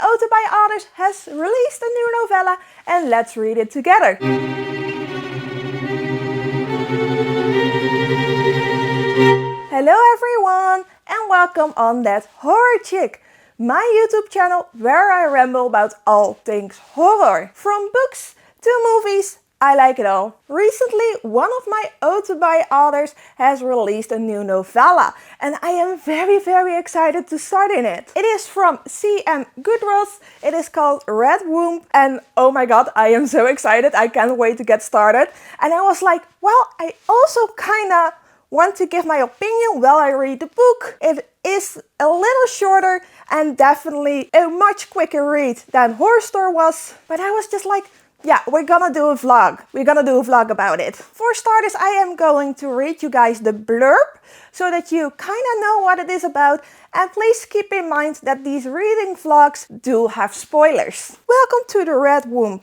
Authors has released a new novella and let's read it together. Hello everyone and welcome on That Horror Chick, my YouTube channel where I ramble about all things horror. From books to movies, I like it all. Recently, one of my authors has released a new novella and I am very excited to start in it. It is from Guidroz, it is called Red Womb and oh my god, I am so excited, I can't wait to get started. And I was like, well, I also kinda want to give my opinion while I read the book. It is a little shorter and definitely a much quicker read than Horror Store was, but I was just like, yeah, we're gonna do a vlog. We're gonna do a vlog about it. For starters, I am going to read you guys the blurb so that you kinda know what it is about. And please keep in mind that these reading vlogs do have spoilers. Welcome to the Red Womb.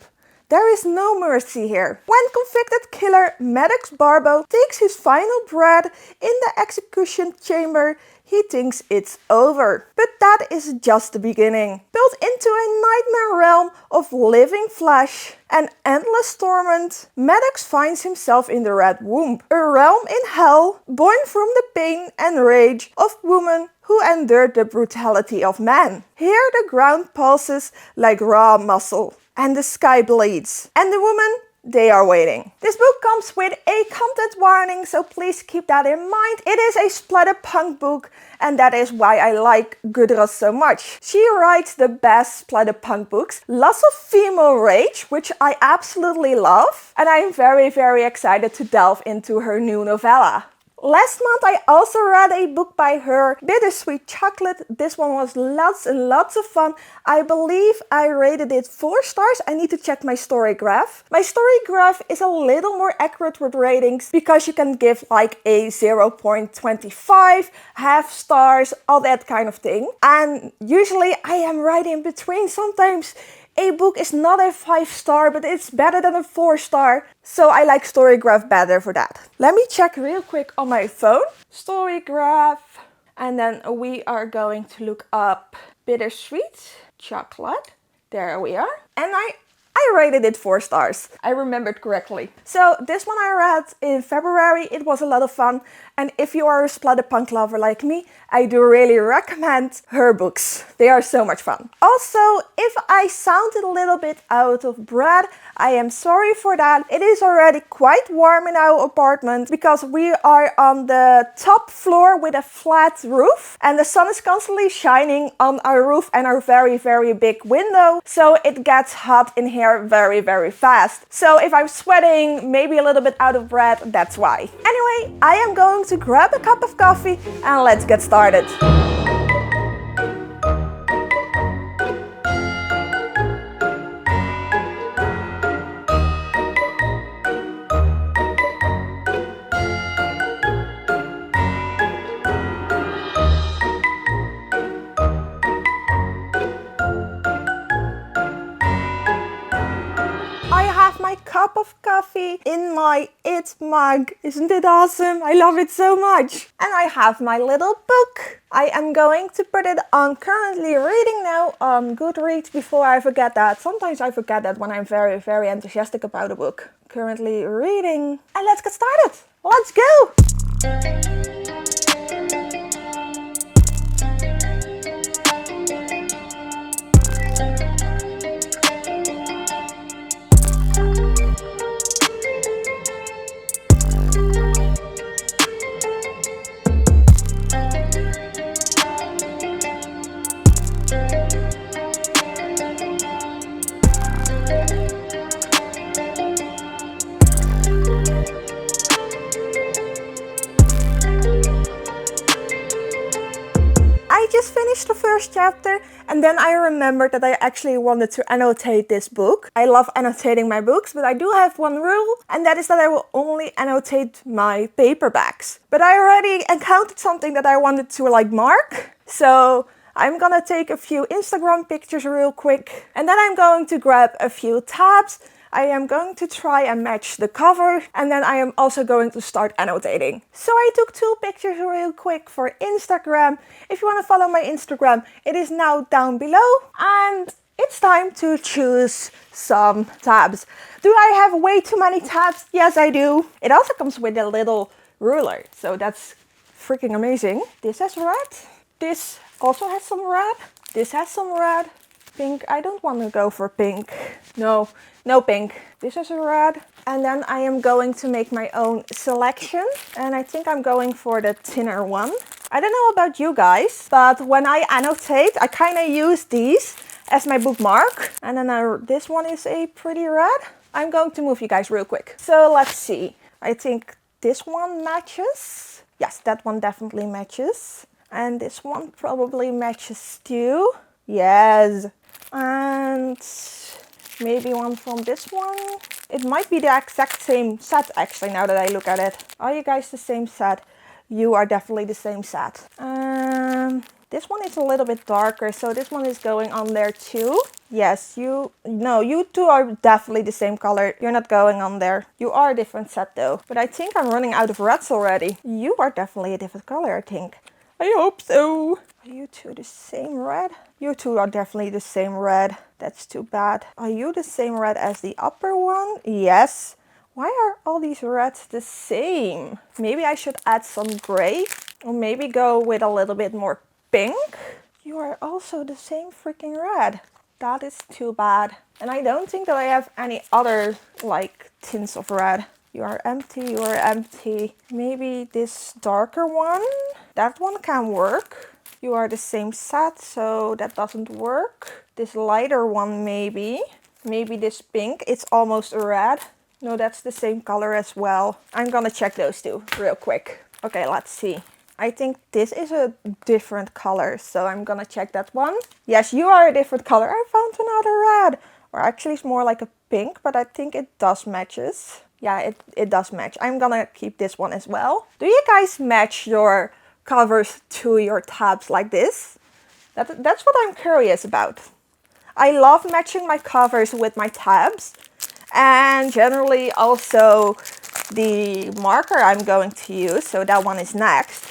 There is no mercy here. When convicted killer Maddox Barbo takes his final breath in the execution chamber, he thinks it's over. But that is just the beginning. Built into a nightmare realm of living flesh and endless torment, Maddox finds himself in the Red Womb, a realm in hell, born from the pain and rage of women who endured the brutality of man. Here the ground pulses like raw muscle, and the sky bleeds, and the women, they are waiting. This book comes with a content warning, so please keep that in mind. It is a splatterpunk book, and that is why I like Guidroz so much. She writes the best splatterpunk books, lots of female rage, which I absolutely love, and I am very excited to delve into her new novella. Last month I also read a book by her, Bittersweet Chocolate. This one was lots and lots of fun. I believe I rated it 4 stars. I need to check my story graph. My story graph is a little more accurate with ratings because you can give like a 0.25, half stars, all that kind of thing. And usually I am right in between. Sometimes a book is not a 5-star, but it's better than a 4-star. So I like Storygraph better for that. Let me check real quick on my phone. Storygraph. And then we are going to look up Bittersweet Chocolate. There we are. And I rated it 4 stars. I remembered correctly. So this one I read in February. It was a lot of fun. And if you are a splatterpunk lover like me, I do really recommend her books. They are so much fun. Also, if I sound a little bit out of breath, I am sorry for that. It is already quite warm in our apartment because we are on the top floor with a flat roof and the sun is constantly shining on our roof and our very big window. So it gets hot in here very fast. So if I'm sweating, maybe a little bit out of breath, that's why. Anyway, I am going to grab a cup of coffee and let's get started. Cup of coffee in my It mug. Isn't it awesome? I love it so much. And I have my little book. I am going to put it on currently reading now on Goodreads before I forget that. Sometimes I forget that when I'm very enthusiastic about a book. Currently reading. And let's get started. Let's go! Finished the first chapter and then I remembered that I actually wanted to annotate this book. I love annotating my books, but I do have one rule, and that is that I will only annotate my paperbacks. But I already encountered something that I wanted to mark, so I'm gonna take a few Instagram pictures real quick and then I'm going to grab a few tabs. I am going to try and match the cover, and then I am also going to start annotating. So I took 2 pictures real quick for Instagram. If you want to follow my Instagram, it is now down below. And it's time to choose some tabs. Do I have way too many tabs? Yes, I do. It also comes with a little ruler, so that's freaking amazing. This has red. This also has some red. This has some red. Pink. I don't want to go for pink. No pink. This is a red. And then I am going to make my own selection. And I think I'm going for the thinner one. I don't know about you guys, but when I annotate, I kind of use these as my bookmark. And then this one is a pretty red. I'm going to move you guys real quick. So let's see. I think this one matches. Yes, that one definitely matches. And this one probably matches too. Yes. And maybe one from this one. It might be the exact same set actually, now that I look at it. Are you guys the same set? You are definitely the same set. This one is a little bit darker, so this one is going on there too. Yes, you two are definitely the same color. You're not going on there. You are a different set though. But I think I'm running out of reds already. You are definitely a different color, I think. I hope so. Are you two the same red? You two are definitely the same red. That's too bad. Are you the same red as the upper one? Yes. Why are all these reds the same? Maybe I should add some gray. Or maybe go with a little bit more pink. You are also the same freaking red. That is too bad. And I don't think that I have any other like tints of red. You are empty, you are empty. Maybe this darker one? That one can work. You are the same set, so that doesn't work. This lighter one maybe. Maybe this pink, it's almost a red. No, that's the same color as well. I'm gonna check those two real quick. Okay, let's see. I think this is a different color, so I'm gonna check that one. Yes, you are a different color. I found another red. Or actually it's more like a pink, but I think it does matches. Yeah, it does match. I'm gonna keep this one as well. Do you guys match your covers to your tabs like this? That's what I'm curious about. I love matching my covers with my tabs. And generally also the marker I'm going to use. So that one is next.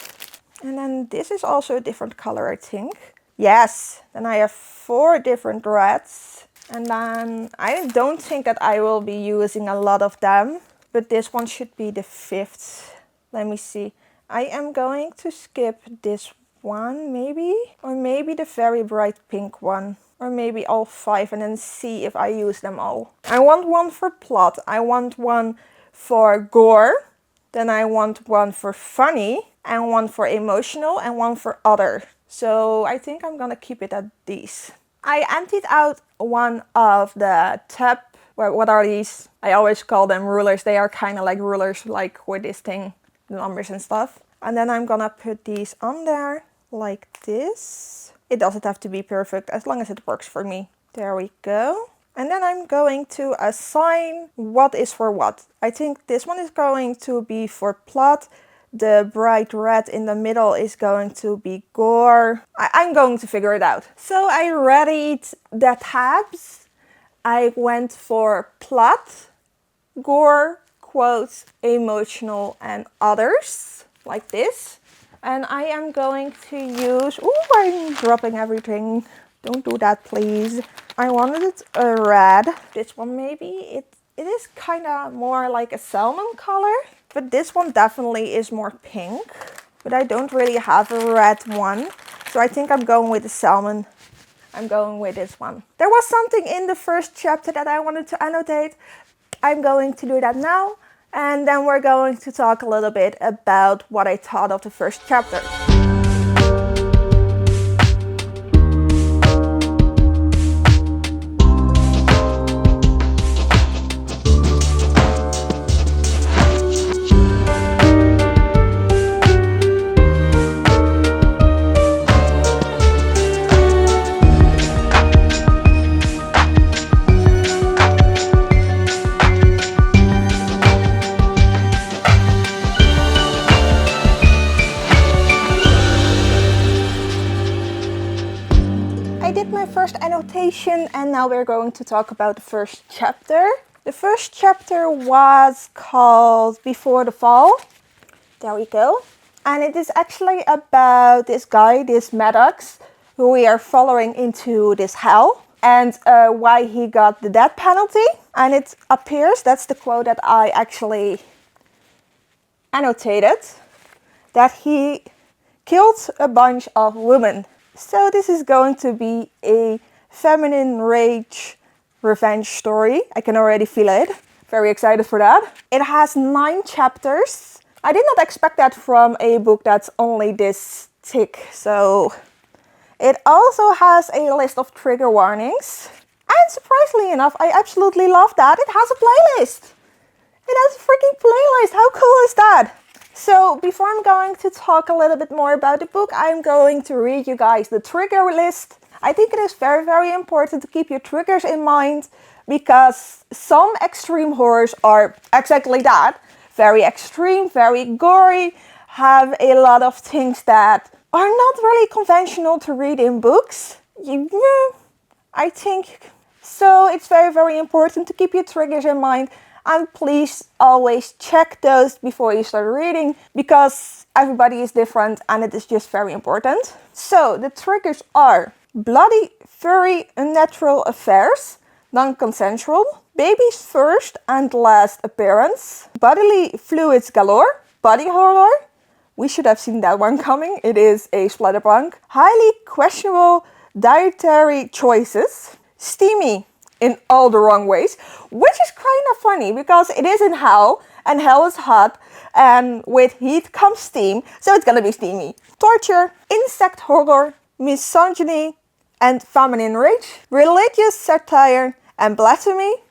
And then this is also a different color, I think. Yes, then I have 4 different reds. And then I don't think that I will be using a lot of them. But this one should be the 5th. Let me see. I am going to skip this one maybe. Or maybe the very bright pink one. Or maybe all 5 and then see if I use them all. I want one for plot. I want one for gore. Then I want one for funny. And one for emotional and one for other. So I think I'm gonna keep it at these. I emptied out one of the tab, what are these? I always call them rulers. They are kind of like rulers, like with this thing, the numbers and stuff. And then I'm gonna put these on there like this. It doesn't have to be perfect as long as it works for me. There we go. And then I'm going to assign what is for what. I think this one is going to be for plot. The bright red in the middle is going to be gore. I'm going to figure it out. So I readied the tabs. I went for plot, gore, quotes, emotional and others, like this. And I am going to use, I'm dropping everything. Don't do that, please. I wanted a red. This one maybe, it is kind of more like a salmon color. But this one definitely is more pink. But I don't really have a red one. So I think I'm going with the salmon. I'm going with this one. There was something in the first chapter that I wanted to annotate. I'm going to do that now. And then we're going to talk a little bit about what I thought of the first chapter. First annotation, and now we're going to talk about the first chapter. The first chapter was called Before the Fall. There we go. And it is actually about this guy, this Maddox, who we are following into this hell, and why he got the death penalty. And it appears, that's the quote that I actually annotated, that he killed a bunch of women. So this is going to be a feminine rage revenge story. I can already feel it. Very excited for that. It has 9 chapters. I did not expect that from a book that's only this thick. So it also has a list of trigger warnings. And surprisingly enough, I absolutely love that. It has a playlist. It has a freaking playlist. How cool is that? So before I'm going to talk a little bit more about the book, I'm going to read you guys the trigger list. I think it is very, very important to keep your triggers in mind, because some extreme horrors are exactly that. Very extreme, very gory, have a lot of things that are not really conventional to read in books. I think. So it's very, very important to keep your triggers in mind. And please always check those before you start reading, because everybody is different and it is just very important. So the triggers are bloody, furry, unnatural affairs, non-consensual, baby's first and last appearance, bodily fluids galore, body horror. We should have seen that one coming. It is a Splatterpunk. Highly questionable dietary choices, steamy in all the wrong ways, which is kind of funny because it is in hell and hell is hot, and with heat comes steam, so it's gonna be steamy. Torture, insect horror, misogyny and feminine rage, religious satire and blasphemy,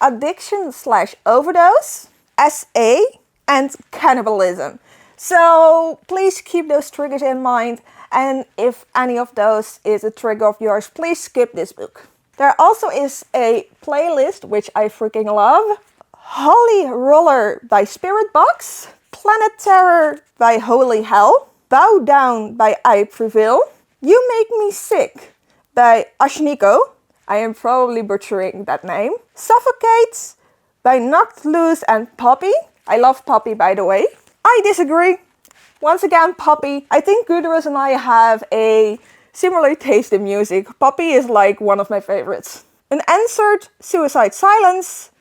addiction/overdose, SA, and cannibalism. So please keep those triggers in mind, and if any of those is a trigger of yours, please skip this book. There also is a playlist, which I freaking love. Holy Roller by Spirit Box, Planet Terror by Holy Hell, Bow Down by I Prevail, You Make Me Sick by Ashniko, I am probably butchering that name, Suffocate by Knocked Loose and Poppy. I love Poppy, by the way. I disagree. Once again, Poppy. I think Guidroz and I have a similar taste in music. Poppy is like one of my favorites. Unanswered, Suicide Silence,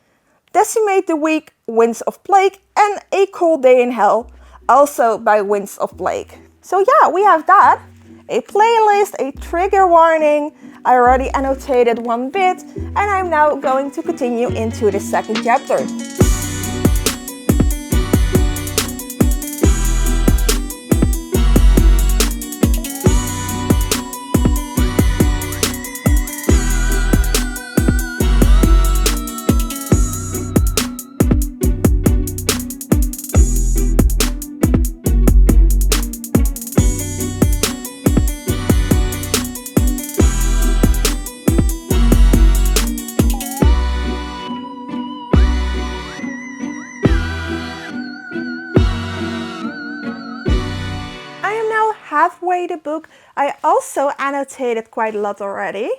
Decimate the Weak, Winds of Plague, and A Cold Day in Hell, also by Winds of Plague. So yeah, we have that. A playlist, a trigger warning. I already annotated one bit, and I'm now going to continue into the second chapter. Halfway the book. I also annotated quite a lot already.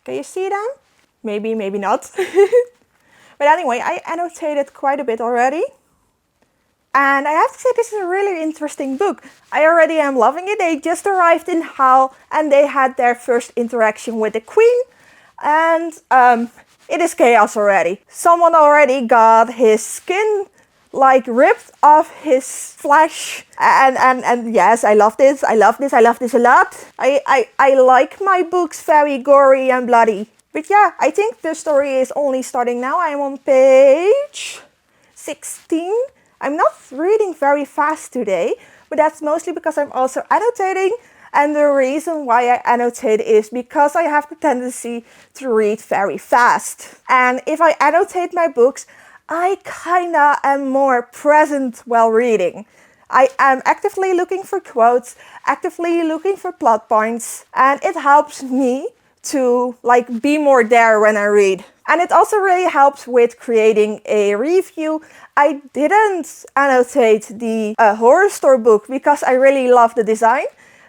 Can you see them? Maybe, maybe not. But anyway, I annotated quite a bit already. And I have to say, this is a really interesting book. I already am loving it. They just arrived in Hell and they had their first interaction with the Queen. And it is chaos already. Someone already got his skin like ripped off his flesh, and yes, I love this. I love this a lot. I like my books very gory and bloody. But yeah, I think the story is only starting now. I'm on page 16. I'm not reading very fast today, but that's mostly because I'm also annotating. And the reason why I annotate is because I have the tendency to read very fast. And if I annotate my books, I kinda am more present while reading. I am actively looking for quotes, actively looking for plot points, and it helps me to like be more there when I read. And it also really helps with creating a review. I didn't annotate the horror store book because I really love the design.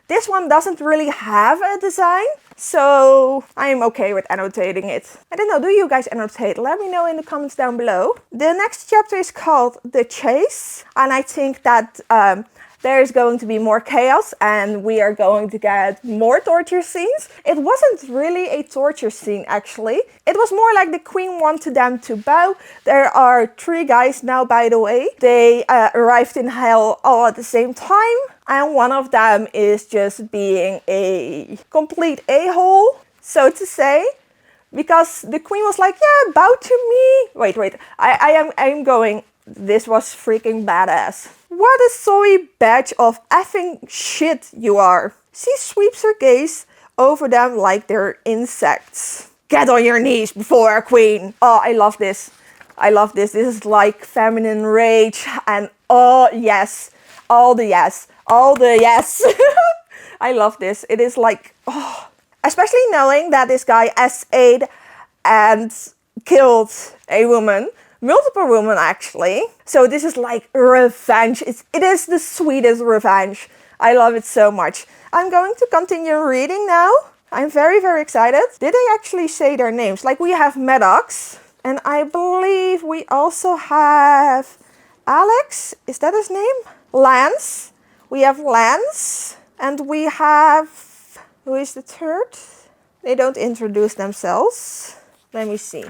This one doesn't really have a design, So I'm okay with annotating it. I don't know, do you guys annotate? Let me know in the comments down below. The next chapter is called The Chase, and I think that there's going to be more chaos and we are going to get more torture scenes. It wasn't really a torture scene actually. It was more like the queen wanted them to bow. There are 3 guys now, by the way. They arrived in hell all at the same time. And one of them is just being a complete a-hole, so to say. Because the queen was like, yeah, bow to me. Wait, I am going. This was freaking badass. What a soy batch of effing shit you are. She sweeps her gaze over them like they're insects. Get on your knees before our queen. Oh, I love this. I love this. This is like feminine rage and oh yes. All the yes. All the yes. I love this. It is like, oh. Especially knowing that this guy SA'd and killed a woman. Multiple women actually. So this is like revenge. It is the sweetest revenge. I love it so much. I'm going to continue reading now. I'm very, very excited. Did they actually say their names? Like we have Maddox. And I believe we also have Alex. Is that his name? Lance. We have Lance. And we have... Who is the third? They don't introduce themselves. Let me see.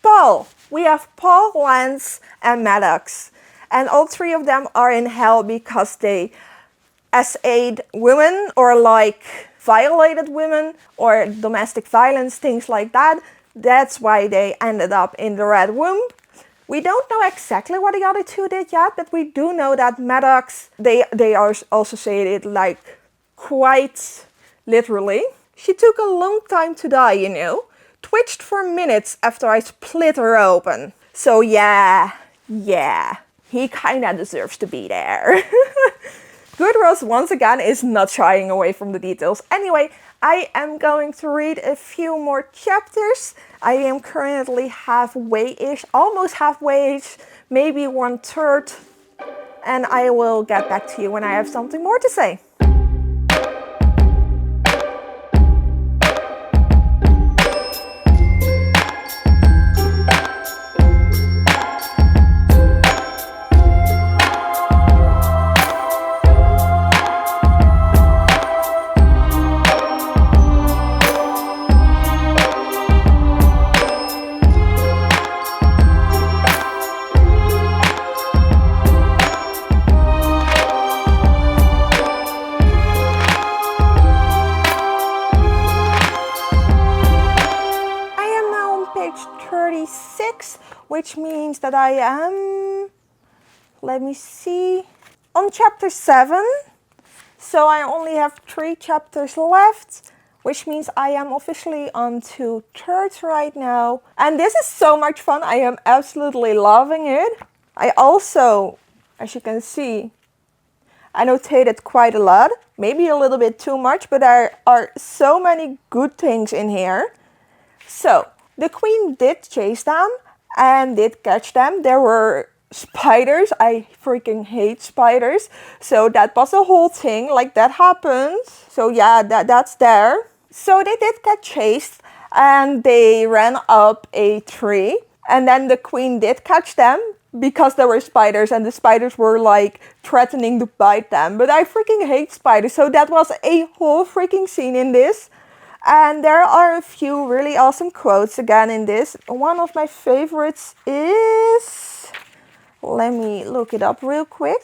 Paul. We have Paul, Lance, and Maddox. And all 3 of them are in hell because they SA'd women or like violated women or domestic violence, things like that. That's why they ended up in the Red Womb. We don't know exactly what the other 2 did yet, but we do know that Maddox, they are also saying it like quite literally. She took a long time to die, you know. Twitched for minutes after I split her open. So yeah, he kinda deserves to be there. Guidroz once again is not shying away from the details. Anyway, I am going to read a few more chapters. I am currently halfway-ish, almost halfway-ish, maybe 1/3. And I will get back to you when I have something more to say. Which means that I am, let me see, on chapter 7. So I only have 3 chapters left, which means I am officially on 2/3 right now. And this is so much fun. I am absolutely loving it. I also, as you can see, annotated quite a lot. Maybe a little bit too much, but there are so many good things in here. So, the queen did chase them. And did catch them. There were spiders. I freaking hate spiders. So that was a whole thing. Like that happened. So yeah, that's there. So they did get chased. And they ran up a tree. And then the queen did catch them. Because there were spiders. And the spiders were like threatening to bite them. But I freaking hate spiders. So that was a whole freaking scene in this. And there are a few really awesome quotes again in this. One of my favorites is... Let me look it up real quick.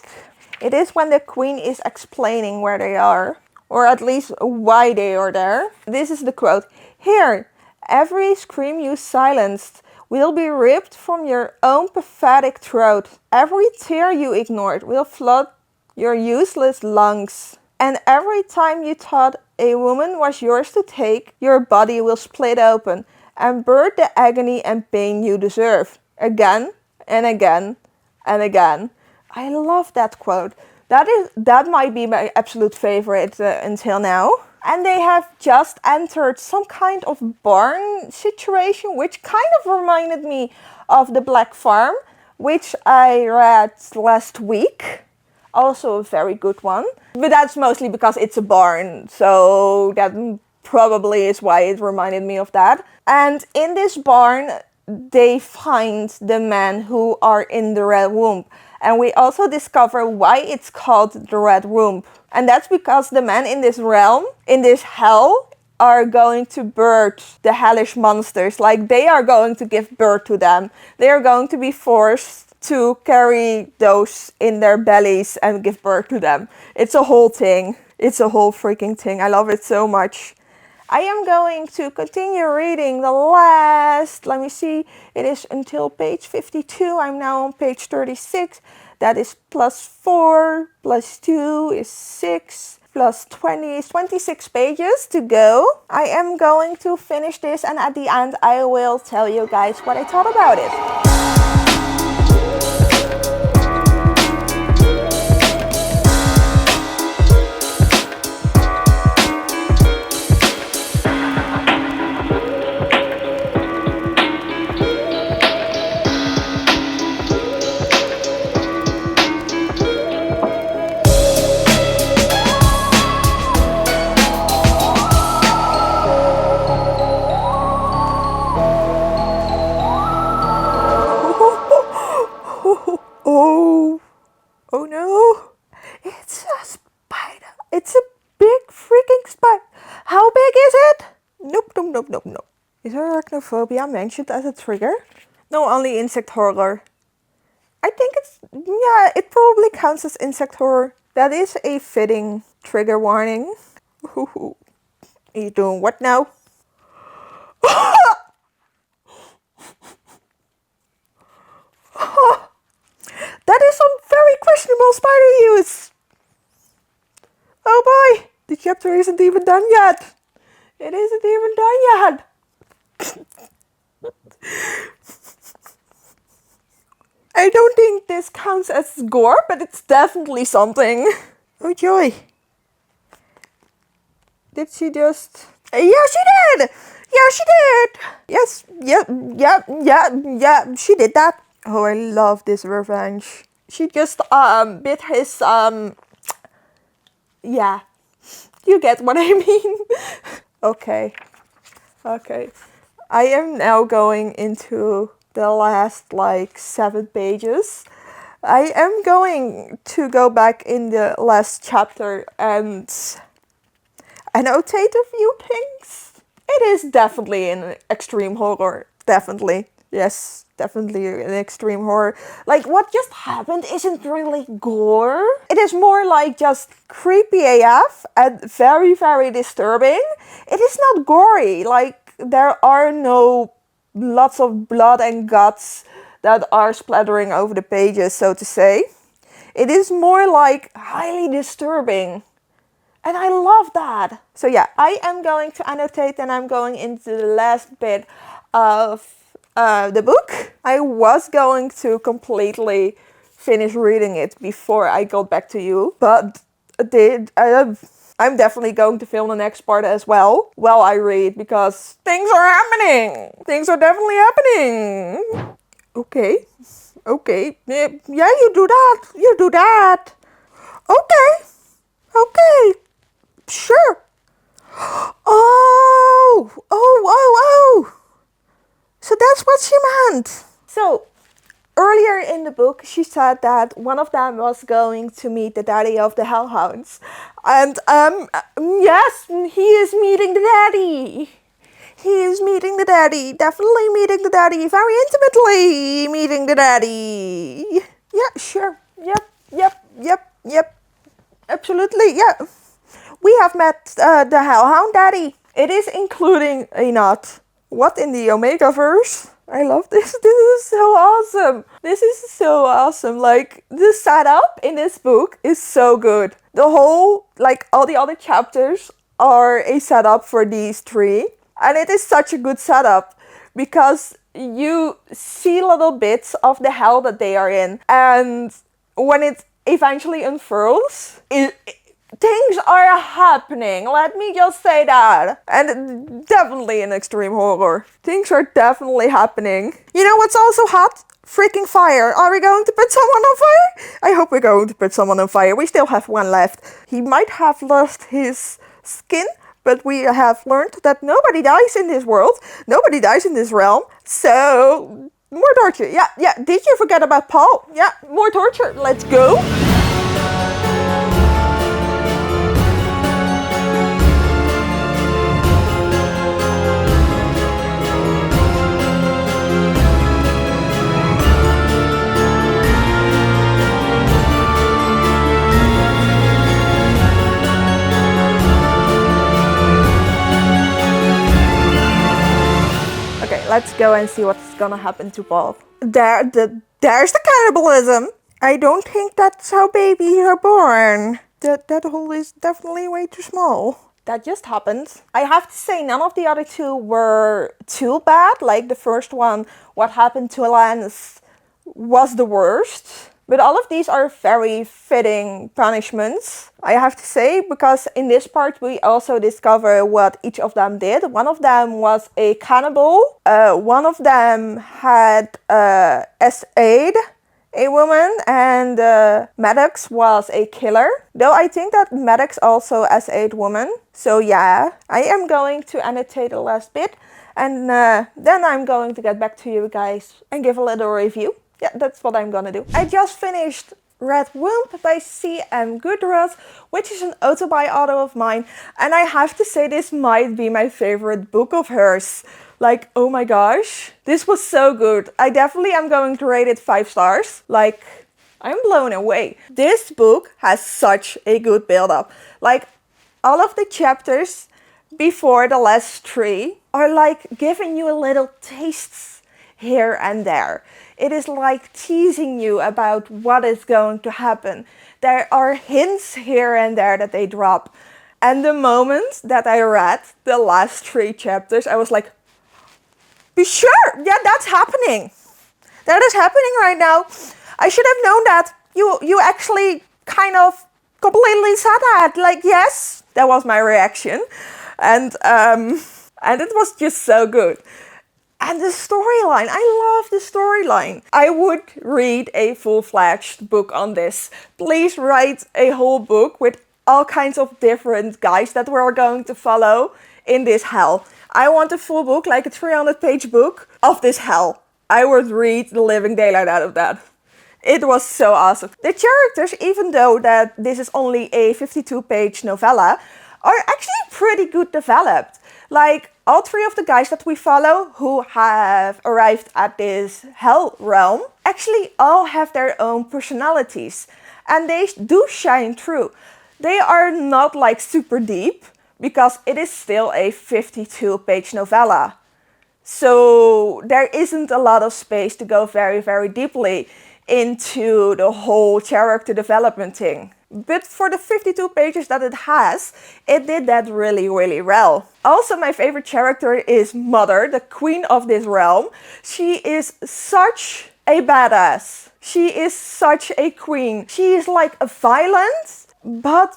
It is when the queen is explaining where they are. Or at least why they are there. This is the quote. Here, every scream you silenced will be ripped from your own pathetic throat. Every tear you ignored will flood your useless lungs. And every time you thought a woman was yours to take, your body will split open and burn the agony and pain you deserve. Again and again and again. I love that quote. That might be my absolute favorite until now. And they have just entered some kind of barn situation, which kind of reminded me of The Black Farm, which I read last week. Also a very good one. But that's mostly because it's a barn, so that probably is why it reminded me of that. And in this barn, they find the men who are in the Red Womb. And we also discover why it's called the Red Womb. And that's because the men in this realm, in this hell, are going to birth the hellish monsters. Like, they are going to give birth to them. They are going to be forced to carry those in their bellies and give birth to them. It's a whole thing. It's a whole freaking thing. I love it so much. I am going to continue reading the last, let me see, it is until page 52. I'm now on page 36. That is +4, +2 is 6, +20 is 26 pages to go. I am going to finish this, and at the end I will tell you guys what I thought about it. Oh no, it's a spider. It's a big freaking spider. How big is it? Nope. Is arachnophobia mentioned as a trigger? No, only insect horror. I think yeah, it probably counts as insect horror. That is a fitting trigger warning. Are you doing what now? That is some very questionable spider use. Oh boy, the chapter isn't even done yet. It isn't even done yet. I don't think this counts as gore, but it's definitely something. Oh joy. Did she just... Yeah, she did! Yeah, she did! Yes, yeah, she did that. Oh, I love this revenge. She just bit his yeah, you get what I mean. Okay. I am now going into the last like 7 pages. I am going to go back in the last chapter and annotate a few things. It is definitely an extreme horror. Definitely. Yes, definitely an extreme horror. Like, what just happened isn't really gore. It is more like just creepy AF and very, very disturbing. It is not gory. Like, there are no lots of blood and guts that are splattering over the pages, so to say. It is more like highly disturbing. And I love that. So yeah, I am going to annotate and I'm going into the last bit of the book. I was going to completely finish reading it before I got back to you, but I'm definitely going to film the next part as well while I read, because things are happening. Things are definitely happening. Okay. Yeah, you do that. Okay. Sure. Oh. So that's what she meant. So earlier in the book, she said that one of them was going to meet the daddy of the hellhounds. And yes, he is meeting the daddy. He is meeting the daddy. Definitely meeting the daddy. Very intimately meeting the daddy. Yeah, sure. Yep. Absolutely, yeah. We have met the Hellhound Daddy. It is including a knot. What in the Omegaverse? I love this. This is so awesome. Like, the setup in this book is so good. The whole, like, all the other chapters are a setup for these 3. And it is such a good setup because you see little bits of the hell that they are in. And when it eventually unfurls, things are happening. Let me just say that. And definitely an extreme horror. Things are definitely happening. You know what's also hot? Freaking fire. Are we going to put someone on fire? I hope we're going to put someone on fire. We still have one left. He might have lost his skin, but we have learned that nobody dies in this world, nobody dies in this realm, so more torture. Yeah, did you forget about Paul? Yeah, more torture, let's go. Okay, let's go and see what's gonna happen to Paul. There's the cannibalism. I don't think that's how babies are born. That hole is definitely way too small. That just happened. I have to say none of the other two were too bad. Like the first one, what happened to Alanis was the worst. But all of these are very fitting punishments, I have to say, because in this part we also discover what each of them did. One of them was a cannibal. One of them had SA'd a woman, and Maddox was a killer. Though I think that Maddox also SA'd woman. So yeah, I am going to annotate the last bit, and then I'm going to get back to you guys and give a little review. Yeah, that's what I'm gonna do. I just finished Red Room by C.M. Guidroz, which is an auto of mine, and I have to say this might be my favorite book of hers. Like, oh my gosh, this was so good. I definitely am going to rate it 5 stars. Like, I'm blown away. This book has such a good build-up. Like, all of the chapters before the last 3 are like giving you a little tastes here and there. It is like teasing you about what is going to happen. There are hints here and there that they drop. And the moment that I read the last 3 chapters, I was like, be sure, yeah, that's happening. That is happening right now. I should have known that. You actually kind of completely said that. Like, yes, that was my reaction. And it was just so good. And the storyline, I love the storyline. I would read a full-fledged book on this. Please write a whole book with all kinds of different guys that we're going to follow in this hell. I want a full book, like a 300-page book of this hell. I would read the living daylight out of that. It was so awesome. The characters, even though that this is only a 52-page novella, are actually pretty good developed. Like, all 3 of the guys that we follow who have arrived at this hell realm actually all have their own personalities. And they do shine through. They are not like super deep because it is still a 52-page novella. So there isn't a lot of space to go very, very deeply into the whole character development thing. But for the 52 pages that it has, it did that really, really well. Also, my favorite character is Mother, the queen of this realm. She is such a badass. She is such a queen. She is like a violent, but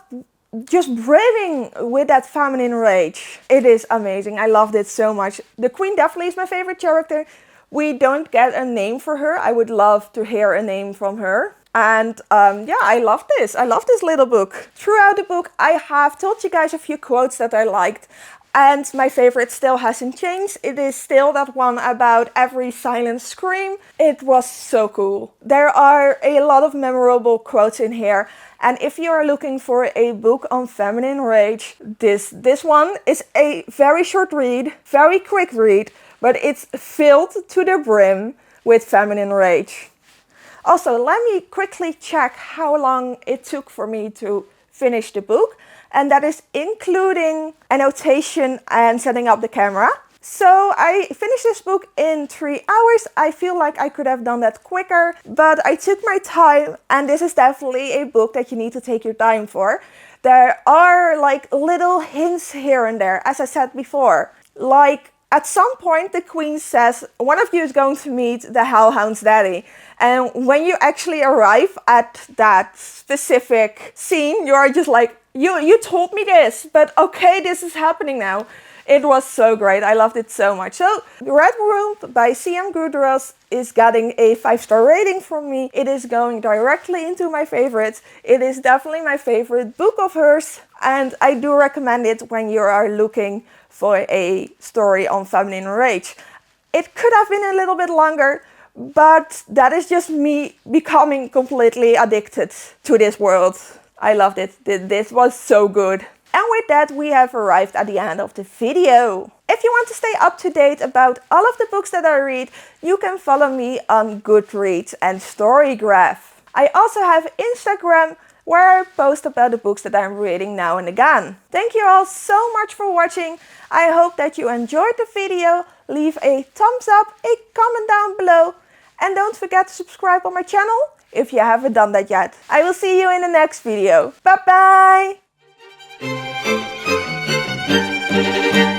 just brimming with that feminine rage. It is amazing. I loved it so much. The queen definitely is my favorite character. We don't get a name for her. I would love to hear a name from her. And yeah, I love this. I love this little book. Throughout the book, I have told you guys a few quotes that I liked. And my favorite still hasn't changed. It is still that one about every silent scream. It was so cool. There are a lot of memorable quotes in here. And if you are looking for a book on feminine rage, this one is a very short read, very quick read, but it's filled to the brim with feminine rage. Also, let me quickly check how long it took for me to finish the book. And that is including annotation and setting up the camera. So I finished this book in 3 hours. I feel like I could have done that quicker, but I took my time, and this is definitely a book that you need to take your time for. There are like little hints here and there, as I said before. Like at some point the queen says, one of you is going to meet the Hellhound's daddy. And when you actually arrive at that specific scene, you are just like, you told me this, but okay, this is happening now. It was so great. I loved it so much. So, Red Room by C.M. Guidroz is getting a 5-star rating from me. It is going directly into my favorites. It is definitely my favorite book of hers. and I do recommend it when you are looking for a story on feminine rage. It could have been a little bit longer, but that is just me becoming completely addicted to this world. I loved it. This was so good. And with that, we have arrived at the end of the video. If you want to stay up to date about all of the books that I read, you can follow me on Goodreads and Storygraph. I also have Instagram, where I post about the books that I'm reading now and again. Thank you all so much for watching. I hope that you enjoyed the video. Leave a thumbs up, a comment down below, and don't forget to subscribe on my channel if you haven't done that yet. I will see you in the next video. Bye bye!